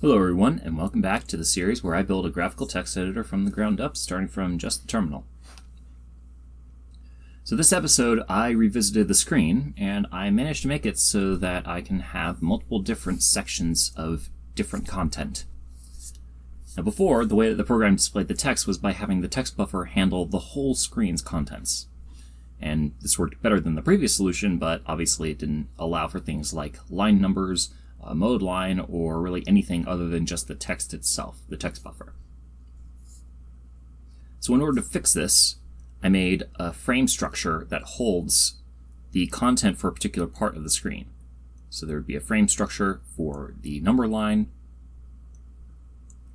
Hello everyone, and welcome back to the series where I build a graphical text editor from the ground up, starting from just the terminal. So this episode, I revisited the screen, and I managed to make it so that I can have multiple different sections of different content. Now before, the way that the program displayed the text was by having the text buffer handle the whole screen's contents. And this worked better than the previous solution, but obviously it didn't allow for things like line numbers, a mode line, or really anything other than just the text itself, the text buffer. So in order to fix this, I made a frame structure that holds the content for a particular part of the screen. So there would be a frame structure for the number line,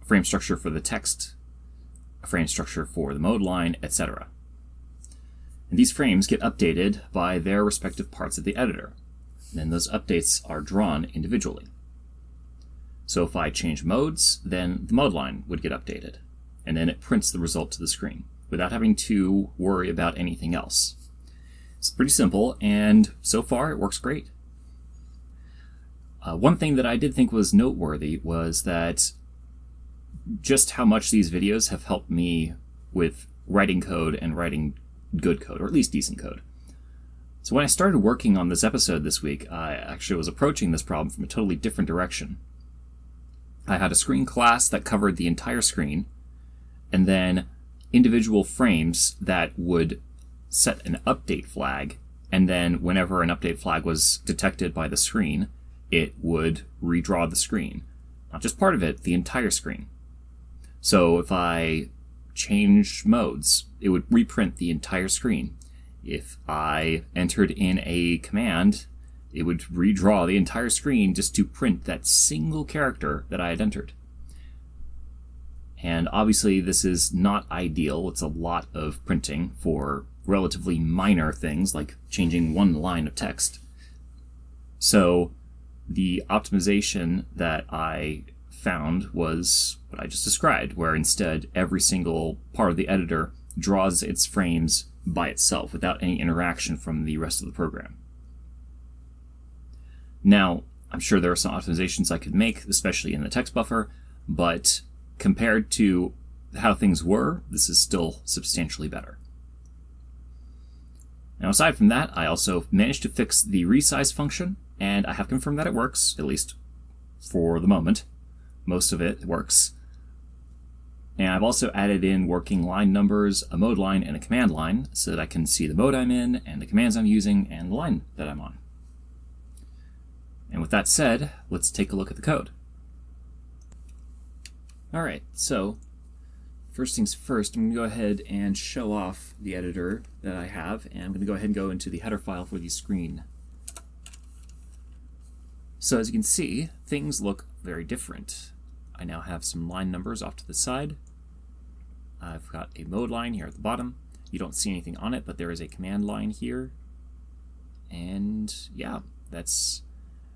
a frame structure for the text, a frame structure for the mode line, etc. And these frames get updated by their respective parts of the editor. And then those updates are drawn individually. So if I change modes, then the mode line would get updated, and then it prints the result to the screen without having to worry about anything else. It's pretty simple, and so far it works great. One thing that I did think was noteworthy was that just how much these videos have helped me with writing code and writing good code, or at least decent code. So when I started working on this episode this week, I actually was approaching this problem from a totally different direction. I had a screen class that covered the entire screen, and then individual frames that would set an update flag, and then whenever an update flag was detected by the screen, it would redraw the screen. Not just part of it, the entire screen. So if I changed modes, it would reprint the entire screen. If I entered in a command, it would redraw the entire screen just to print that single character that I had entered. And obviously this is not ideal. It's a lot of printing for relatively minor things like changing one line of text. So the optimization that I found was what I just described, where instead every single part of the editor draws its frames by itself without any interaction from the rest of the program. Now, I'm sure there are some optimizations I could make, especially in the text buffer, but compared to how things were, this is still substantially better. Now, aside from that, I also managed to fix the resize function, and I have confirmed that it works, at least for the moment. Most of it works. And I've also added in working line numbers, a mode line, and a command line so that I can see the mode I'm in, and the commands I'm using, and the line that I'm on. And with that said, let's take a look at the code. Alright, so first things first, I'm going to go ahead and show off the editor that I have, and I'm going to go ahead and go into the header file for the screen. So as you can see, things look very different. I now have some line numbers off to the side. I've got a mode line here at the bottom. You don't see anything on it, but there is a command line here. And yeah, that's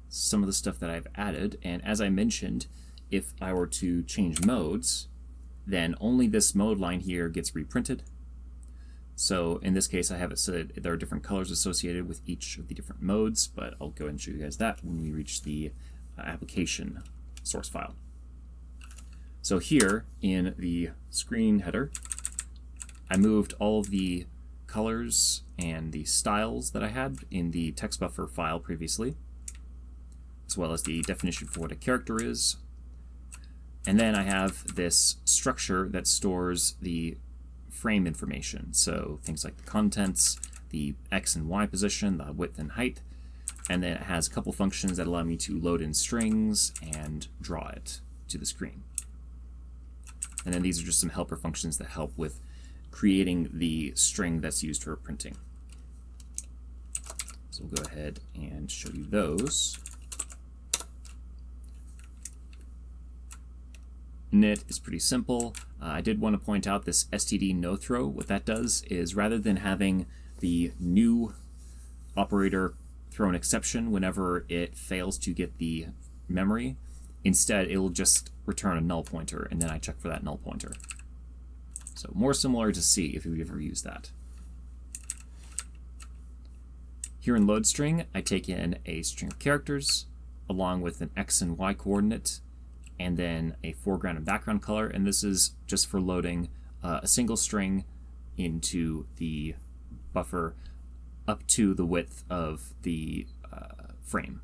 some of the stuff that I've added. And as I mentioned, if I were to change modes, then only this mode line here gets reprinted. So in this case, I have it so that there are different colors associated with each of the different modes, but I'll go ahead and show you guys that when we reach the application source file. So here in the screen header, I moved all of the colors and the styles that I had in the text buffer file previously, as well as the definition for what a character is. And then I have this structure that stores the frame information, so things like the contents, the X and Y position, the width and height, and then it has a couple functions that allow me to load in strings and draw it to the screen. And then these are just some helper functions that help with creating the string that's used for printing. So we'll go ahead and show you those. Init is pretty simple. I did want to point out this std no throw. What that does is rather than having the new operator throw an exception whenever it fails to get the memory, instead it'll just return a null pointer, and then I check for that null pointer. So more similar to C if you've ever used that. Here in loadString, I take in a string of characters along with an X and Y coordinate and then a foreground and background color, and this is just for loading a single string into the buffer up to the width of the frame.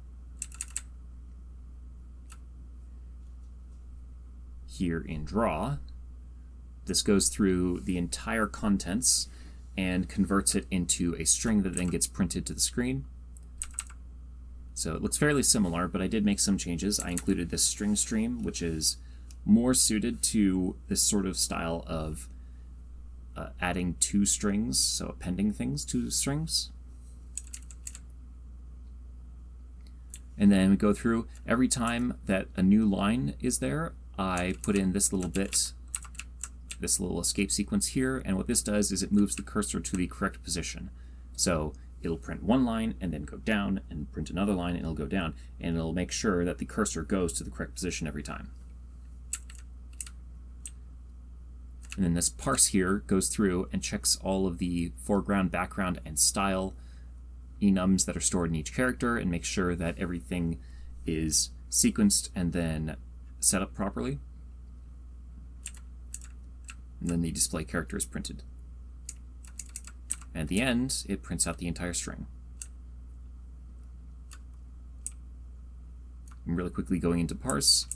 Here in Draw, this goes through the entire contents and converts it into a string that then gets printed to the screen. So it looks fairly similar, but I did make some changes. I included this string stream, which is more suited to this sort of style of adding two strings, so appending things to strings. And then we go through every time that a new line is there, I put in this little bit, this little escape sequence here, and what this does is it moves the cursor to the correct position. So it'll print one line and then go down and print another line and it'll go down, and it'll make sure that the cursor goes to the correct position every time. And then this parse here goes through and checks all of the foreground, background, and style enums that are stored in each character and makes sure that everything is sequenced and then set up properly. And then the display character is printed. And at the end, it prints out the entire string. I'm really quickly going into parse.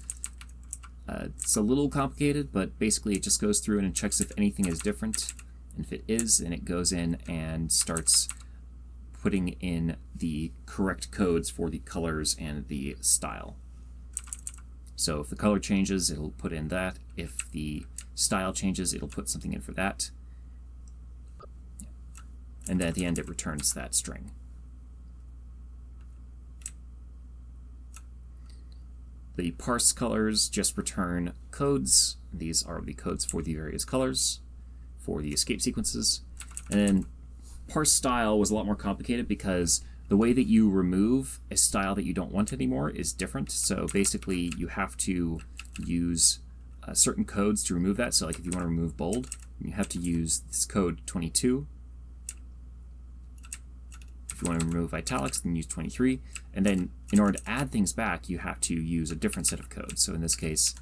It's a little complicated, but basically it just goes through and it checks if anything is different. And if it is, then it goes in and starts putting in the correct codes for the colors and the style. So if the color changes, it'll put in that. If the style changes, it'll put something in for that. And then at the end, it returns that string. The parse colors just return codes. These are the codes for the various colors for the escape sequences. And then parse style was a lot more complicated because the way that you remove a style that you don't want anymore is different. So basically, you have to use certain codes to remove that. So like if you want to remove bold, you have to use this code 22. If you want to remove italics, then use 23. And then in order to add things back, you have to use a different set of codes. So in this case,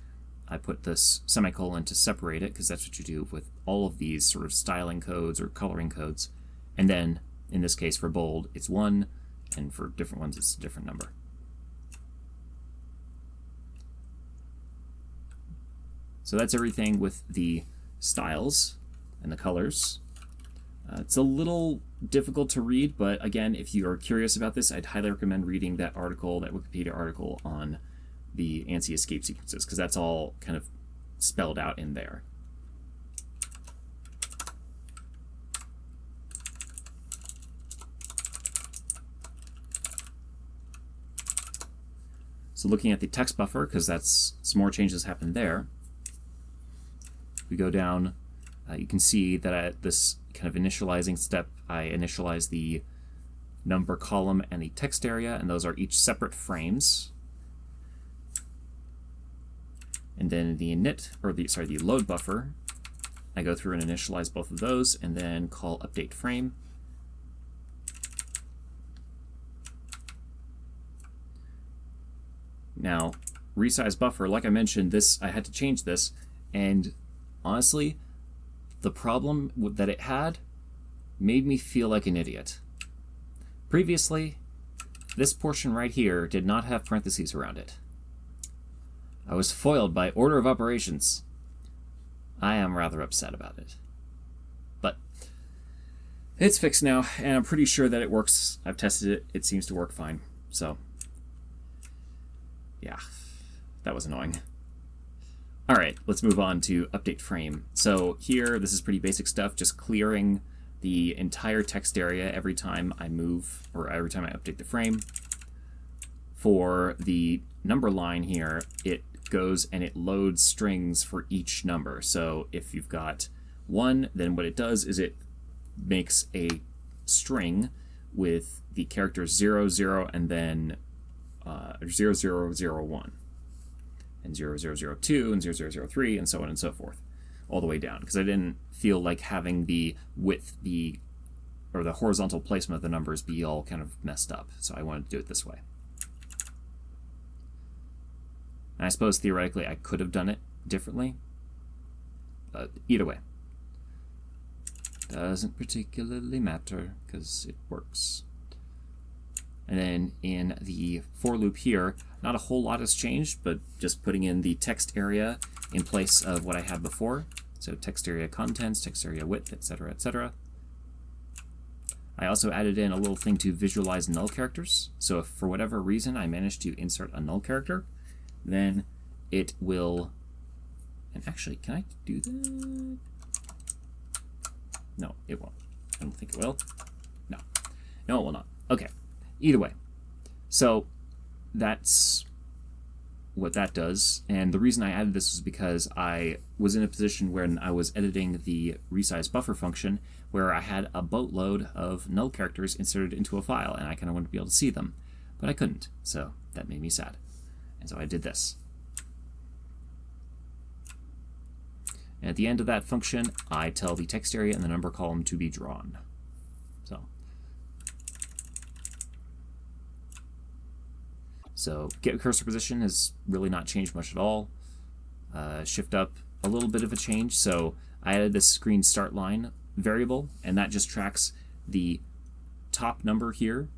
I put this semicolon to separate it because that's what you do with all of these sort of styling codes or coloring codes. And then in this case for bold, it's 1, and for different ones, it's a different number. So that's everything with the styles and the colors. It's a little difficult to read, but again, if you are curious about this, I'd highly recommend reading that article, that Wikipedia article on the ANSI escape sequences, because that's all kind of spelled out in there. So looking at the text buffer, because that's some more changes happened there. We go down, you can see that at this kind of initializing step, I initialize the number column and the text area, and those are each separate frames. And then the init, or the load buffer, I go through and initialize both of those, and then call update frame. Now, resize buffer, like I mentioned, this I had to change this, and honestly, the problem that it had made me feel like an idiot. Previously, this portion right here did not have parentheses around it. I was foiled by order of operations. I am rather upset about it. But it's fixed now, and I'm pretty sure that it works. I've tested it. It seems to work fine. So, yeah, that was annoying. All right, let's move on to update frame. So here, this is pretty basic stuff, just clearing the entire text area every time I move, or every time I update the frame. For the number line here, it goes and it loads strings for each number. So if you've got 1, then what it does is it makes a string with the characters 0, 0, and then 0, 0, 0, 1. And 0002 and 0003 and so on and so forth, all the way down, because I didn't feel like having the width be, or the horizontal placement of the numbers be all kind of messed up, so I wanted to do it this way. And I suppose theoretically I could have done it differently, but either way, doesn't particularly matter because it works. And then in the for loop here, not a whole lot has changed, but just putting in the text area in place of what I had before. So text area contents, text area width, etc., etc. I also added in a little thing to visualize null characters. So if for whatever reason I manage to insert a null character, then it will, and actually, can I do that? No, it won't. I don't think it will. No. No, it will not. Okay. Either way. So that's what that does. And the reason I added this was because I was in a position when I was editing the resize buffer function where I had a boatload of null characters inserted into a file, and I kind of wanted to be able to see them. But I couldn't, so that made me sad. And so I did this. And at the end of that function, I tell the text area and the number column to be drawn. So get cursor position has really not changed much at all. Shift up, a little bit of a change. So I added this screen start line variable, and that just tracks the top number here,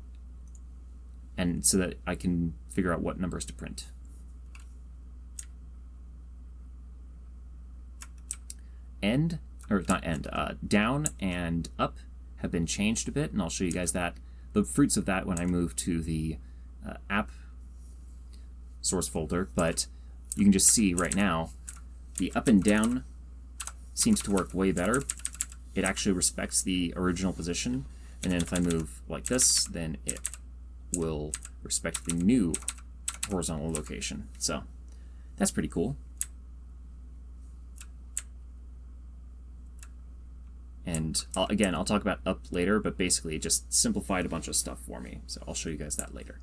and so that I can figure out what numbers to print. Down and up have been changed a bit, and I'll show you guys that, the fruits of that when I move to the app source folder. But you can just see right now the up and down seems to work way better. It actually respects the original position, and then if I move like this, then it will respect the new horizontal location. So that's pretty cool. And I'll talk about up later, but basically it just simplified a bunch of stuff for me. So I'll show you guys that later.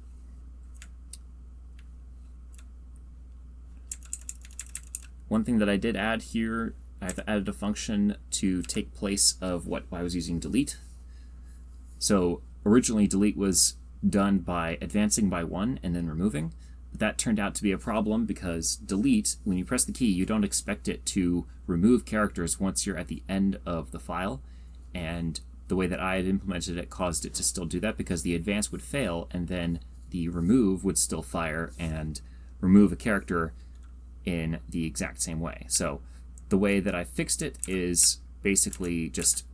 One thing that I did add here, I've added a function to take place of what I was using delete. So originally delete was done by advancing by 1 and then removing. But that turned out to be a problem because delete, when you press the key, you don't expect it to remove characters once you're at the end of the file. And the way that I had implemented it caused it to still do that because the advance would fail and then the remove would still fire and remove a character in the exact same way. So the way that I fixed it is basically just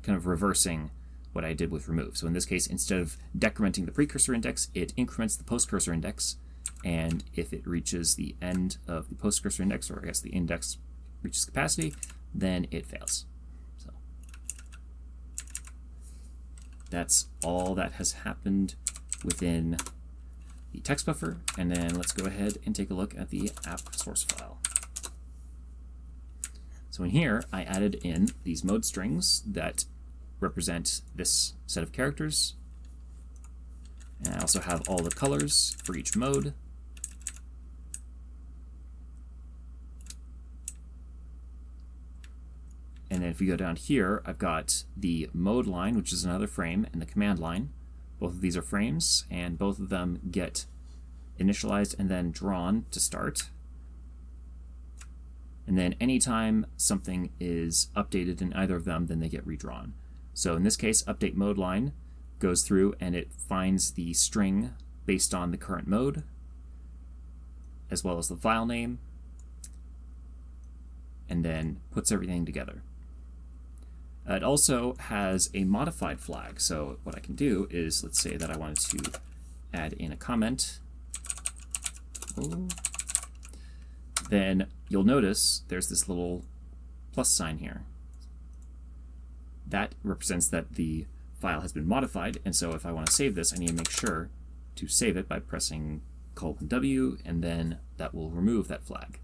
kind of reversing what I did with remove. So in this case, instead of decrementing the precursor index, it increments the postcursor index, and if it reaches the end of the postcursor index, or I guess the index reaches capacity, then it fails. So that's all that has happened within the text buffer, and then let's go ahead and take a look at the app source file. So in here, I added in these mode strings that represent this set of characters, and I also have all the colors for each mode. And then if we go down here, I've got the mode line, which is another frame, and the command line. Both of these are frames, and both of them get initialized and then drawn to start. And then anytime something is updated in either of them, then they get redrawn. So in this case, update mode line goes through and it finds the string based on the current mode, as well as the file name, and then puts everything together. It also has a modified flag. So what I can do is, let's say that I wanted to add in a comment. Then you'll notice there's this little plus sign here. That represents that the file has been modified, and so if I want to save this, I need to make sure to save it by pressing :W, and then that will remove that flag.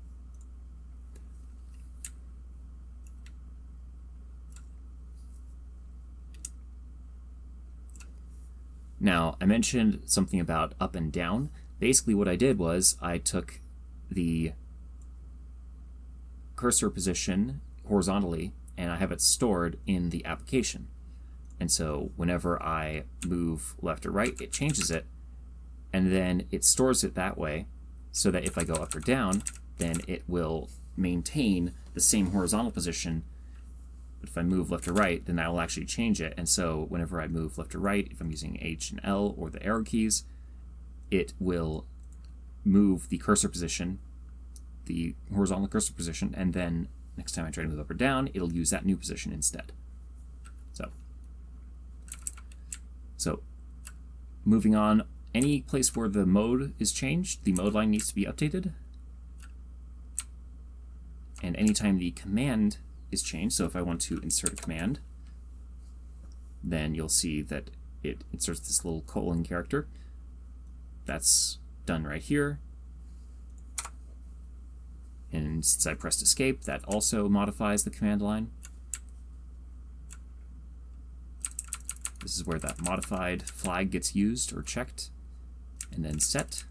Now, I mentioned something about up and down. Basically what I did was I took the cursor position horizontally and I have it stored in the application. And so whenever I move left or right, it changes it, and then it stores it that way. so that if I go up or down, then it will maintain the same horizontal position. But if I move left or right, then that will actually change it. And so whenever I move left or right, if I'm using H and L or the arrow keys, it will move the cursor position, the horizontal cursor position, and then next time I try to move up or down, it'll use that new position instead. So moving on, any place where the mode is changed, the mode line needs to be updated. And anytime the command is changed, so if I want to insert a command, then you'll see that it inserts this little colon character. That's done right here. And since I pressed escape, that also modifies the command line. This is where that modified flag gets used or checked, and then set.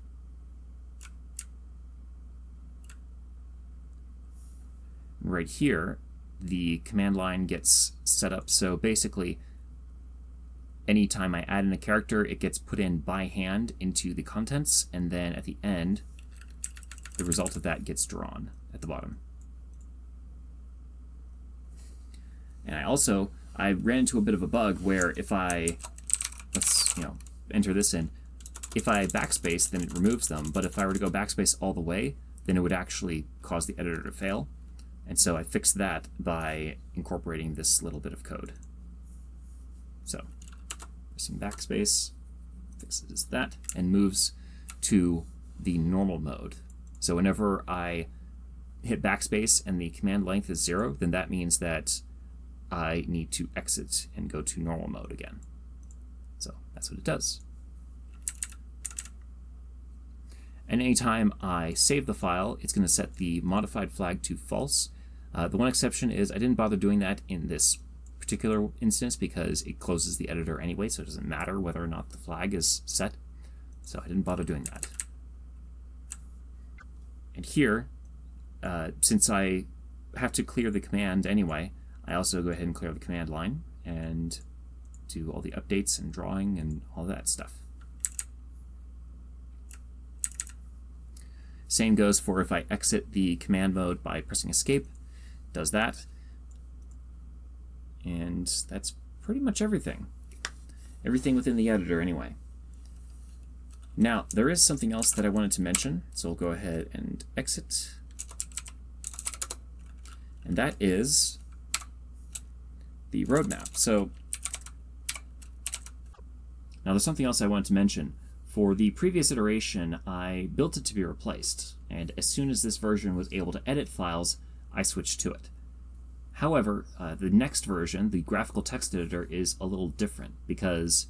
Right here, the command line gets set up so basically anytime I add in a character, it gets put in by hand into the contents, and then at the end, the result of that gets drawn at the bottom. And I ran into a bit of a bug where if I, let's enter this in, if I backspace, then it removes them, but if I were to go backspace all the way, then it would actually cause the editor to fail. And so I fixed that by incorporating this little bit of code. So, pressing backspace fixes that and moves to the normal mode. So whenever I hit backspace and the command length is 0, then that means that I need to exit and go to normal mode again. So that's what it does. And anytime I save the file, it's going to set the modified flag to false. The one exception is I didn't bother doing that in this particular instance because it closes the editor anyway, so it doesn't matter whether or not the flag is set. So I didn't bother doing that. And here, since I have to clear the command anyway, I also go ahead and clear the command line and do all the updates and drawing and all that stuff. Same goes for if I exit the command mode by pressing escape, does that. And that's pretty much everything. Everything within the editor anyway. Now, there is something else that I wanted to mention, so I'll go ahead and exit. And that is the roadmap. So now there's something else I wanted to mention. For the previous iteration, I built it to be replaced, and as soon as this version was able to edit files, I switched to it. However, the next version, the graphical text editor, is a little different, because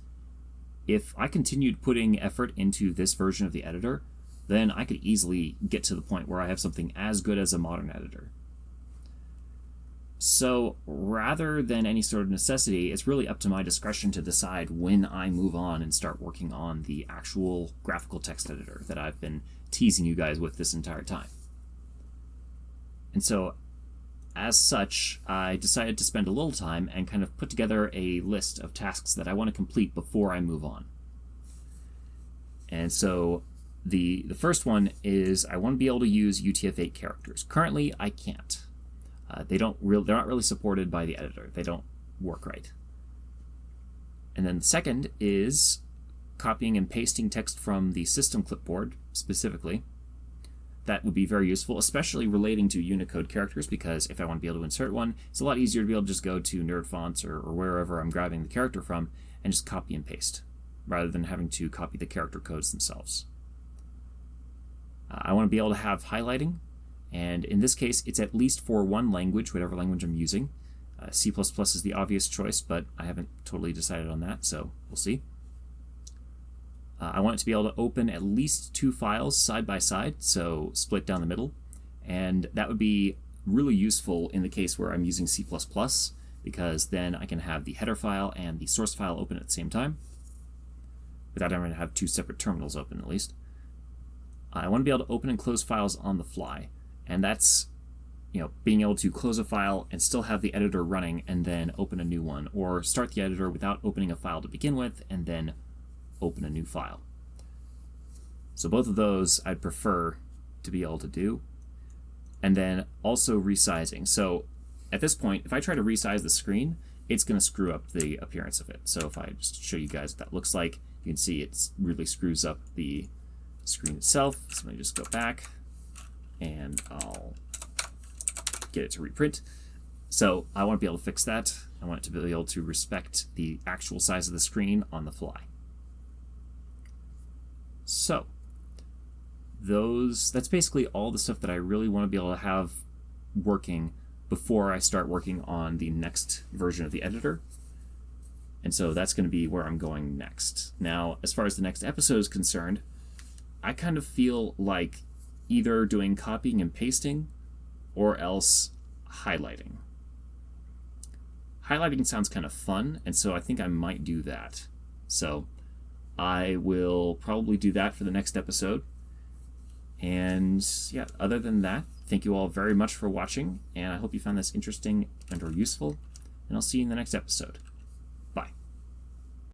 if I continued putting effort into this version of the editor, then I could easily get to the point where I have something as good as a modern editor. So rather than any sort of necessity, it's really up to my discretion to decide when I move on and start working on the actual graphical text editor that I've been teasing you guys with this entire time. And so, as such, I decided to spend a little time and kind of put together a list of tasks that I want to complete before I move on. And so the first one is I want to be able to use UTF-8 characters. Currently, I can't. They're not really supported by the editor. They don't work right. And then the second is copying and pasting text from the system clipboard specifically. That would be very useful, especially relating to Unicode characters, because if I want to be able to insert one, it's a lot easier to be able to just go to Nerd Fonts or wherever I'm grabbing the character from and just copy and paste, rather than having to copy the character codes themselves. I want to be able to have highlighting, and in this case, it's at least for one language, whatever language I'm using. C++ is the obvious choice, but I haven't totally decided on that, so we'll see. I want it to be able to open at least 2 files side by side, so split down the middle, and that would be really useful in the case where I'm using C++, because then I can have the header file and the source file open at the same time, without having to have 2 separate terminals open at least. I want to be able to open and close files on the fly, and that's being able to close a file and still have the editor running and then open a new one, or start the editor without opening a file to begin with and then open a new file. So both of those I'd prefer to be able to do. And then also resizing. So at this point, if I try to resize the screen, it's going to screw up the appearance of it. So if I just show you guys what that looks like, you can see it really screws up the screen itself. So let me just go back and I'll get it to reprint. So I want to be able to fix that. I want it to be able to respect the actual size of the screen on the fly. So that's basically all the stuff that I really want to be able to have working before I start working on the next version of the editor. And so that's going to be where I'm going next. Now, as far as the next episode is concerned, I kind of feel like either doing copying and pasting or else highlighting. Highlighting sounds kind of fun, and so I think I might do that. So I will probably do that for the next episode. And yeah, other than that, thank you all very much for watching, and I hope you found this interesting and or useful, and I'll see you in the next episode.